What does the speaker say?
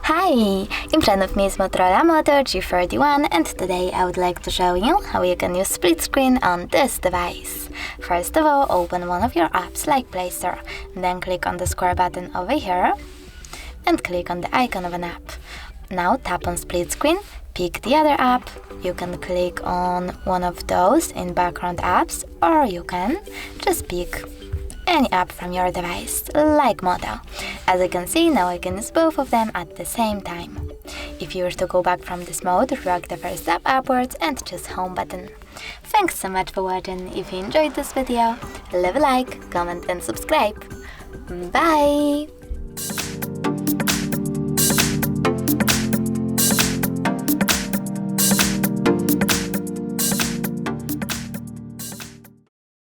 Hi! In front of me is Motorola Moto G31 and today I would like to show you how you can use split screen on this device. First of all, open one of your apps like Play Store, then click on the square button over here and click on the icon of an app. Now tap on split screen, pick the other app. You can click on one of those in background apps, or you can just pick any app from your device, like Moto. As you can see, now I can use both of them at the same time. If you wish to go back from this mode, drag the first tab upwards and choose home button. Thanks so much for watching. If you enjoyed this video, leave a like, comment and subscribe. Bye!